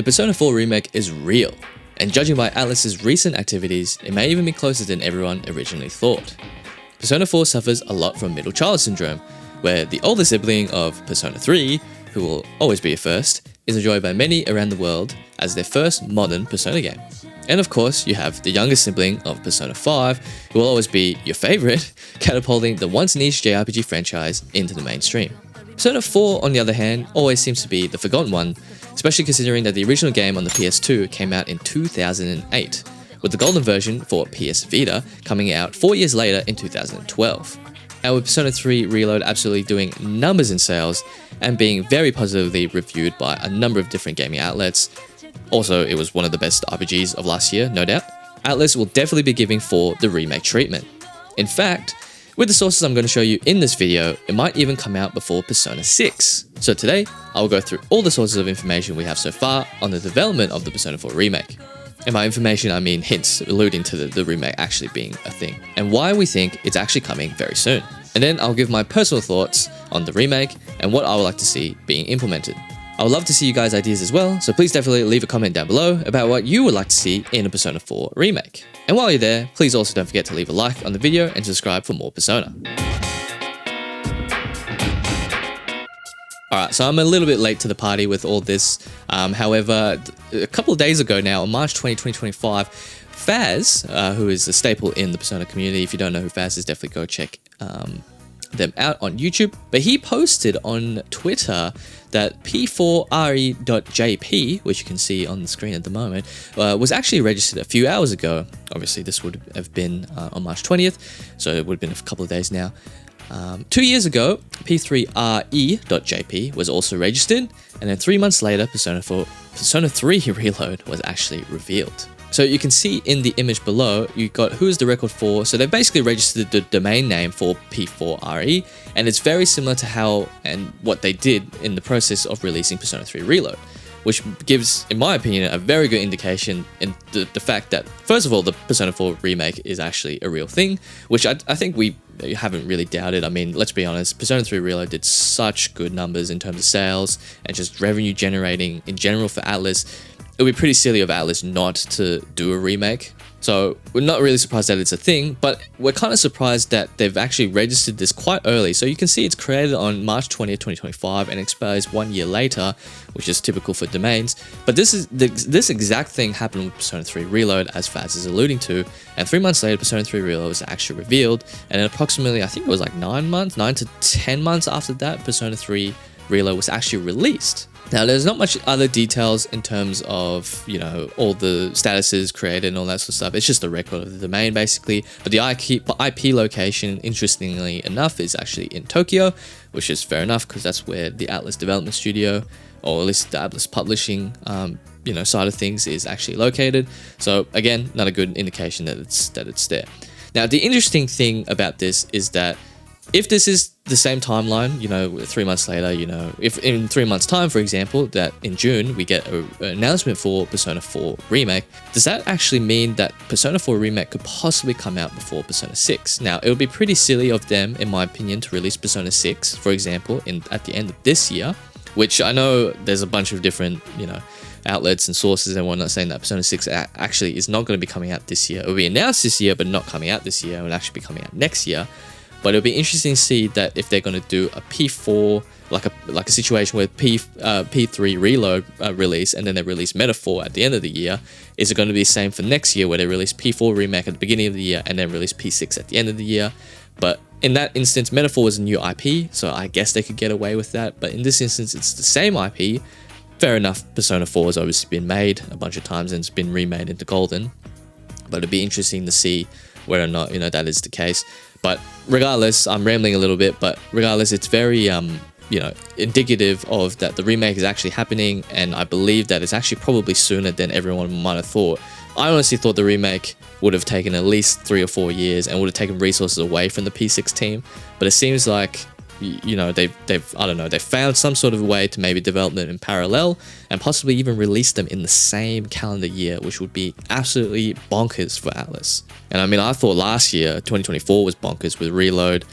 The Persona 4 remake is real, and judging by Atlus's recent activities, it may even be closer than everyone originally thought. Persona 4 suffers a lot from middle child syndrome, where the older sibling of Persona 3, who will always be a first, is enjoyed by many around the world as their first modern Persona game. And of course, you have the younger sibling of Persona 5, who will always be your favorite, catapulting the once niche JRPG franchise into the mainstream. Persona 4, on the other hand, always seems to be the forgotten one, especially considering that the original game on the PS2 came out in 2008, with the golden version for PS Vita coming out 4 years later in 2012. And with Persona 3 Reload absolutely doing numbers in sales and being very positively reviewed by a number of different gaming outlets, also it was one of the best RPGs of last year, no doubt, Atlus will definitely be giving 4 the remake treatment. In fact, with the sources I'm going to show you in this video, it might even come out before Persona 6. So today, I will go through all the sources of information we have so far on the development of the Persona 4 remake. And by information, I mean hints alluding to the remake actually being a thing, and why we think it's actually coming very soon. And then I'll give my personal thoughts on the remake and what I would like to see being implemented. I would love to see you guys' ideas as well, so please definitely leave a comment down below about what you would like to see in a Persona 4 remake. And while you're there, please also don't forget to leave a like on the video and subscribe for more Persona. Alright, so I'm a little bit late to the party with all this. However, a couple of days ago now, on March 20, 2025, Faz, who is a staple in the Persona community, if you don't know who Faz is, definitely go check them out on YouTube. But he posted on Twitter that P4Re.jp, which you can see on the screen at the moment, was actually registered a few hours ago. Obviously, this would have been on March 20th, so it would have been a couple of days now. 2 years ago, P4Re.jp was also registered, and then 3 months later, Persona 3 Reload was actually revealed. So you can see in the image below, you've got who is the record for. So they basically registered the domain name for P4Re, and it's very similar to how and what they did in the process of releasing Persona 3 Reload, which gives, in my opinion, a very good indication in the fact that, first of all, the Persona 4 remake is actually a real thing, which I think we haven't really doubted. I mean, let's be honest, Persona 3 Reload did such good numbers in terms of sales and just revenue generating in general for Atlus. It would be pretty silly of Atlus not to do a remake. So we're not really surprised that it's a thing, but we're kind of surprised that they've actually registered this quite early. So you can see it's created on March 20th, 2025 and expires 1 year later, which is typical for domains. But this exact thing happened with Persona 3 Reload, as Faz is alluding to. And 3 months later, Persona 3 Reload was actually revealed. And then approximately, I think it was like 9 to 10 months after that, Persona 3 Reload was actually released. Now, there's not much other details in terms of, you know, all the statuses created and all that sort of stuff. It's just a record of the domain, basically. But the IP location, interestingly enough, is actually in Tokyo, which is fair enough because that's where the Atlus development studio, or at least the Atlus publishing, side of things is actually located. So again, not a good indication that it's there. Now, the interesting thing about this is that if this is the same timeline, 3 months later, if in 3 months' time, for example, that in June we get an announcement for Persona 4 Remake, does that actually mean that Persona 4 Remake could possibly come out before Persona 6? Now, it would be pretty silly of them, in my opinion, to release Persona 6, for example, at the end of this year, which I know there's a bunch of different, outlets and sources and whatnot saying that Persona 6 actually is not going to be coming out this year. It will be announced this year, but not coming out this year. It will actually be coming out next year. But it'll be interesting to see that if they're going to do a P4, like a situation where P3 Reload release and then they release Metaphor at the end of the year, is it going to be the same for next year where they release P4 Remake at the beginning of the year and then release P6 at the end of the year? But in that instance, Metaphor was a new IP, so I guess they could get away with that. But in this instance, it's the same IP. Fair enough, Persona 4 has obviously been made a bunch of times and it's been remade into Golden. But it'd be interesting to see whether or not, that is the case. But regardless, I'm rambling a little bit, but regardless, it's very, indicative of that the remake is actually happening, and I believe that it's actually probably sooner than everyone might have thought. I honestly thought the remake would have taken at least 3 or 4 years and would have taken resources away from the P6 team, but it seems like they've found some sort of way to maybe develop them in parallel and possibly even release them in the same calendar year, which would be absolutely bonkers for Atlus. And I mean, I thought last year, 2024 was bonkers with Reload,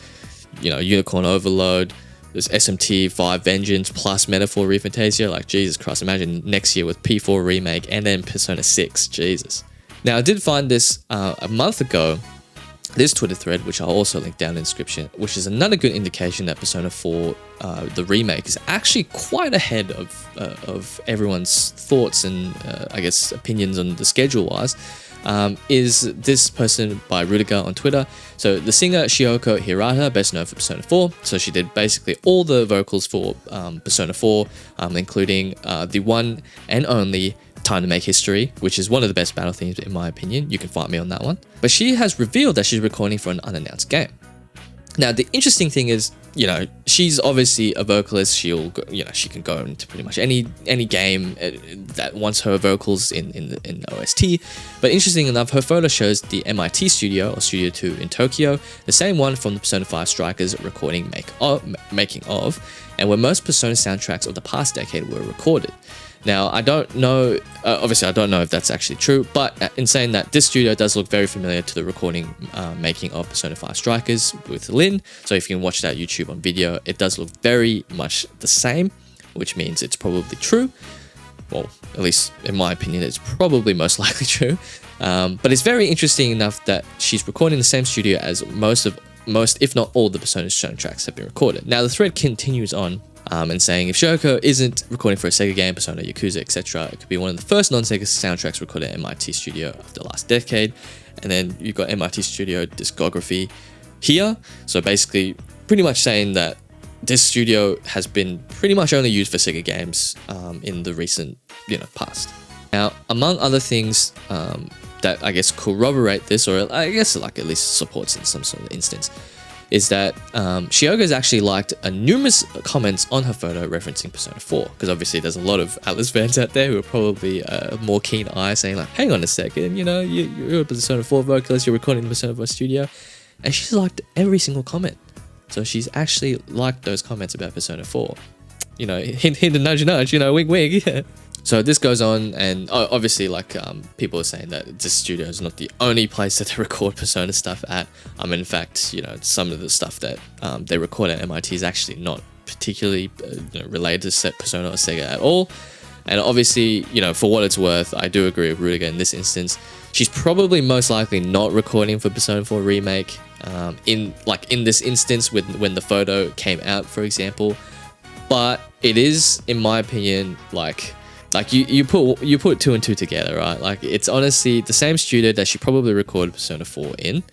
Unicorn Overload, there's SMT5 Vengeance plus Metaphor Fantasia. Like, Jesus Christ, imagine next year with P4 Remake and then Persona 6. Jesus. Now, I did find this a month ago, this Twitter thread, which I'll also link down in the description, which is another good indication that Persona 4, the remake, is actually quite ahead of everyone's thoughts and, I guess, opinions on the schedule-wise. Is this person by Rudiger on Twitter. So the singer Shioko Hirata, best known for Persona 4. So she did basically all the vocals for Persona 4, including the one and only Time to Make History, which is one of the best battle themes in my opinion. You can fight me on that one. But she has revealed that she's recording for an unannounced game. Now, the interesting thing is, you know, she's obviously a vocalist. She'll, you know, she can go into pretty much any game that wants her vocals in the OST. But interesting enough, her photo shows the MIT studio, or Studio 2 in Tokyo, the same one from the Persona 5 Strikers recording making of, and where most Persona soundtracks of the past decade were recorded. Now, I don't know, obviously I don't know if that's actually true, but in saying that, this studio does look very familiar to the recording making of Persona 5 Strikers with Lin. So if you can watch that YouTube on video, it does look very much the same, which means it's probably true. Well, at least in my opinion, it's probably most likely true. But it's very interesting enough that she's recording the same studio as most, if not all, the Persona soundtracks have been recorded. Now, the thread continues on, and saying if Shioko isn't recording for a Sega game, Persona, Yakuza, etc., it could be one of the first non-Sega soundtracks recorded at MIT Studio of the last decade. And then you've got MIT Studio discography here. So basically, pretty much saying that this studio has been pretty much only used for Sega games in the recent, past. Now, among other things that I guess corroborate this, or I guess like at least supports in some sort of instance, is that Shioko has actually liked numerous comments on her photo referencing Persona 4, because obviously there's a lot of Atlus fans out there who are probably a more keen eye saying like, hang on a second, you're a Persona 4 vocalist, you're recording the Persona 4 studio, and she's liked every single comment. So she's actually liked those comments about Persona 4. Hint, hint, nudge, nudge, wink, wink, yeah. So this goes on, and obviously, like, people are saying that this studio is not the only place that they record Persona stuff at. In fact, some of the stuff that they record at MIT is actually not particularly related to Persona or Sega at all. And obviously, for what it's worth, I do agree with Rudiger in this instance. She's probably most likely not recording for Persona 4 Remake in this instance when the photo came out, for example. But it is, in my opinion, like you put two and two together, right? Like, it's honestly the same studio that she probably recorded Persona 4 in.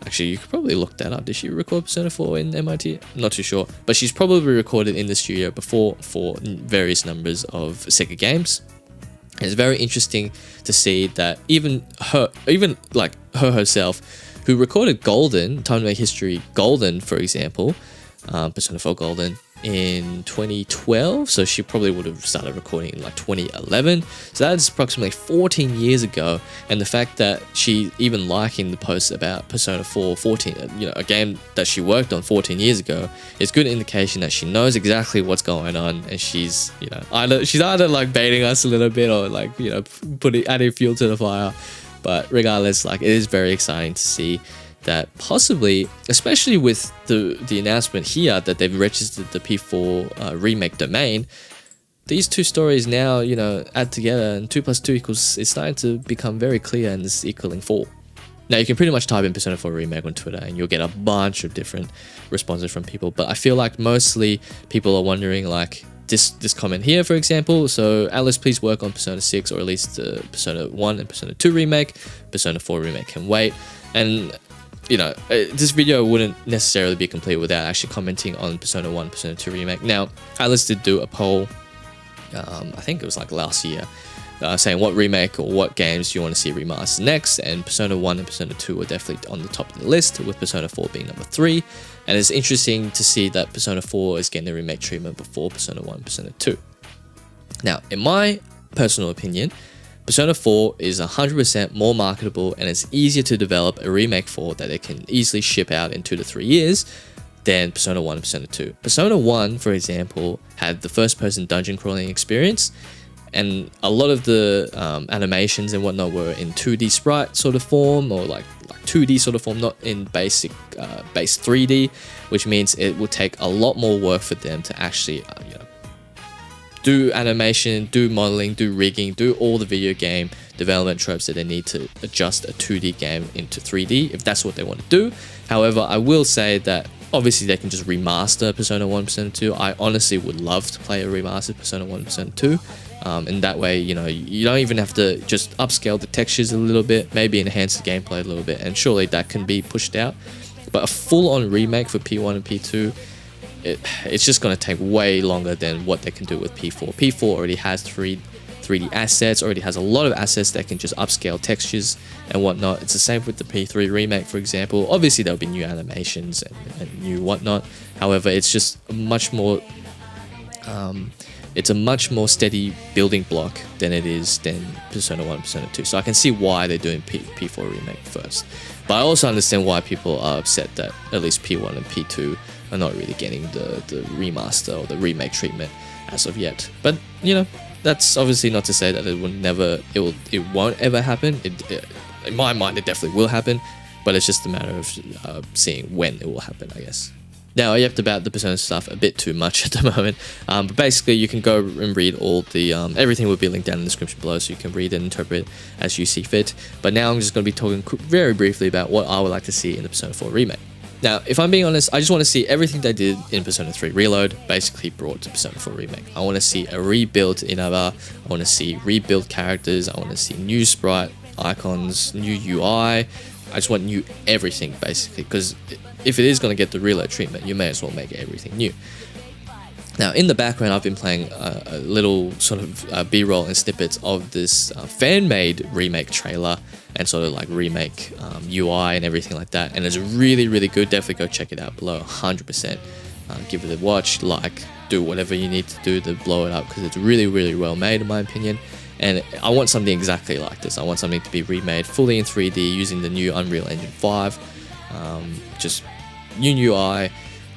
Actually, you could probably look that up. Did she record Persona 4 in MIT? I'm not too sure. But she's probably recorded in the studio before for various numbers of Sega games. And it's very interesting to see that even her herself, who recorded Golden, Time to Make History Golden, for example, Persona 4 Golden, in 2012, so she probably would have started recording in like 2011, so that's approximately 14 years ago. And the fact that she even liking the post about Persona 4 a game that she worked on 14 years ago, is good indication that she knows exactly what's going on, and she's either like baiting us a little bit, or like adding fuel to the fire. But regardless, like, it is very exciting to see that possibly, especially with the announcement here that they've registered the P4 remake domain, these two stories now, add together, and 2 + 2 is starting to become very clear, and this is equaling 4. Now, you can pretty much type in Persona 4 Remake on Twitter and you'll get a bunch of different responses from people, but I feel like mostly people are wondering, like, this comment here, for example. So, Atlus, please work on Persona 6, or at least the Persona 1 and Persona 2 remake. Persona 4 remake can wait. And this video wouldn't necessarily be complete without actually commenting on Persona 1, Persona 2 remake. Now, Atlus did do a poll, I think it was like last year, saying what remake or what games do you want to see remastered next, and Persona 1 and Persona 2 were definitely on the top of the list, with Persona 4 being number 3. And it's interesting to see that Persona 4 is getting the remake treatment before Persona 1 and Persona 2. Now, in my personal opinion, Persona 4 is 100% more marketable, and it's easier to develop a remake for that they can easily ship out in 2 to 3 years than Persona 1 and Persona 2. Persona 1, for example, had the first-person dungeon crawling experience, and a lot of the animations and whatnot were in 2D sprite sort of form, or like like 2D sort of form, not in base 3D, which means it will take a lot more work for them to actually do animation, do modeling, do rigging, do all the video game development tropes that they need to adjust a 2D game into 3D if that's what they want to do. However, I will say that obviously they can just remaster Persona 1, Persona 2. I honestly would love to play a remastered Persona 1, Persona 2. And that way, you don't even have to just upscale the textures a little bit, maybe enhance the gameplay a little bit, and surely that can be pushed out. But a full-on remake for P1 and P2, it's just going to take way longer than what they can do with P4. P4 already has 3D assets, already has a lot of assets that can just upscale textures and whatnot. It's the same with the P3 remake, for example. Obviously, there'll be new animations and new whatnot. However, it's just much more... it's a much more steady building block than Persona 1 and Persona 2. So I can see why they're doing P4 remake first. But I also understand why people are upset that at least P1 and P2 are not really getting the remaster or the remake treatment as of yet. But that's obviously not to say that it won't ever happen. In my mind, it definitely will happen, but it's just a matter of seeing when it will happen, I guess. Now, I yapped about the Persona stuff a bit too much at the moment, but basically you can go and read all the, everything will be linked down in the description below, so you can read and interpret as you see fit. But now I'm just going to be talking very briefly about what I would like to see in the Persona 4 remake. Now, if I'm being honest, I just want to see everything they did in Persona 3 Reload basically brought to Persona 4 Remake. I want to see a rebuilt Inaba, I want to see rebuilt characters, I want to see new sprite icons, new UI. I just want new everything basically, because if it is going to get the Reload treatment, you may as well make everything new. Now, in the background, I've been playing a little sort of B-roll and snippets of this fan-made remake trailer and sort of like remake UI and everything like that. And it's really, really good. Definitely go check it out below, 100%. Give it a watch, do whatever you need to do to blow it up, because it's really, really well made in my opinion. And I want something exactly like this. I want something to be remade fully in 3D using the new Unreal Engine 5. Just new UI.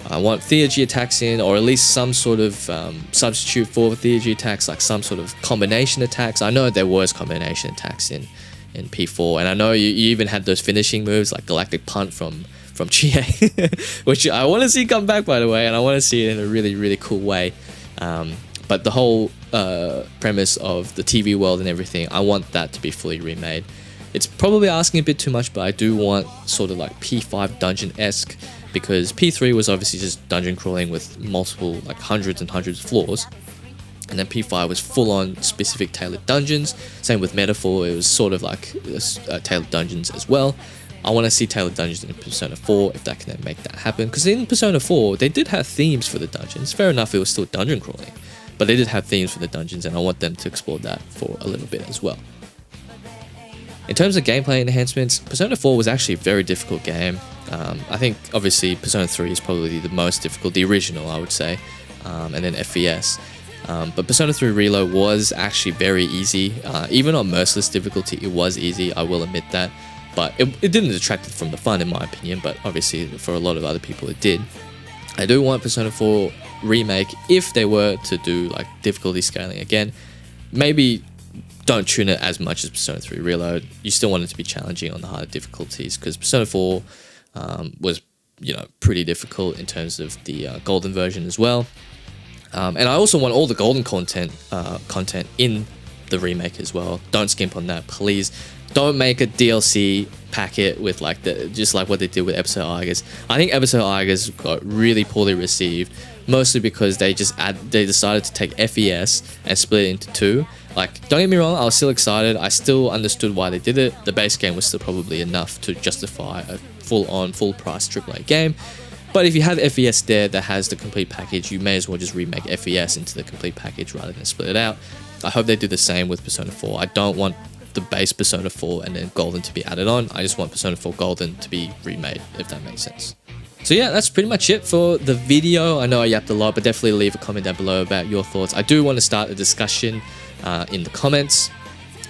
I want Theurgy attacks in, or at least some sort of substitute for Theurgy attacks, like some sort of combination attacks. I know there was combination attacks in P4, and I know you even had those finishing moves like Galactic Punt from Chie, which I want to see come back, by the way, and I want to see it in a really, really cool way. But the whole premise of the TV world and everything, I want that to be fully remade. It's probably asking a bit too much, but I do want sort of like P5 dungeon-esque, because P3 was obviously just dungeon crawling with multiple, like hundreds and hundreds of floors. And then P5 was full-on specific tailored dungeons. Same with Metaphor, it was sort of like tailored dungeons as well. I want to see tailored dungeons in Persona 4, if that can then make that happen. Because in Persona 4, they did have themes for the dungeons. Fair enough, it was still dungeon crawling, but they did have themes for the dungeons, and I want them to explore that for a little bit as well. In terms of gameplay enhancements, Persona 4 was actually a very difficult game. I think obviously Persona 3 is probably the most difficult, the original I would say, and then FPS. But Persona 3 Reload was actually very easy. Even on merciless difficulty, it was easy, I will admit that. But it didn't detract from the fun in my opinion, but obviously for a lot of other people it did. I do want Persona 4 Remake, if they were to do like difficulty scaling again, maybe don't tune it as much as Persona 3 Reload. You still want it to be challenging on the harder difficulties, because Persona 4 was, pretty difficult in terms of the golden version as well. And I also want all the golden content in the remake as well. Don't skimp on that, please. Don't make a DLC packet with just like what they did with Episode Argus. I think Episode Argus got really poorly received, mostly because they decided to take FES and split it into two. Don't get me wrong, I was still excited. I still understood why they did it. The base game was still probably enough to justify a full price AAA game. But if you have FES there that has the complete package, you may as well just remake FES into the complete package rather than split it out. I hope they do the same with Persona 4. I don't want the base Persona 4 and then Golden to be added on. I just want Persona 4 Golden to be remade, if that makes sense. So yeah, that's pretty much it for the video. I know I yapped a lot, but definitely leave a comment down below about your thoughts. I do want to start a discussion in the comments.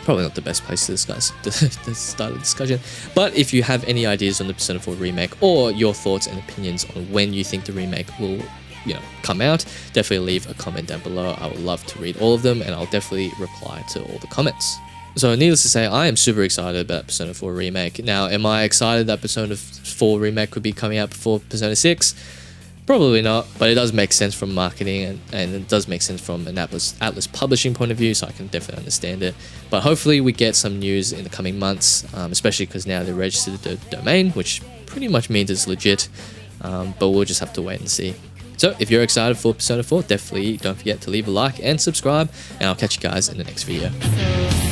Probably not the best place to start a discussion, but if you have any ideas on the Persona 4 remake, or your thoughts and opinions on when you think the remake will come out, definitely leave a comment down below. I would love to read all of them, and I'll definitely reply to all the comments. So needless to say, I am super excited about Persona 4 Remake. Now, am I excited that Persona 4 Remake could be coming out before Persona 6? Probably not, but it does make sense from marketing, and it does make sense from an Atlus publishing point of view, so I can definitely understand it. But hopefully we get some news in the coming months, especially because now they registered the domain, which pretty much means it's legit, but we'll just have to wait and see. So if you're excited for Persona 4, definitely don't forget to leave a like and subscribe, and I'll catch you guys in the next video.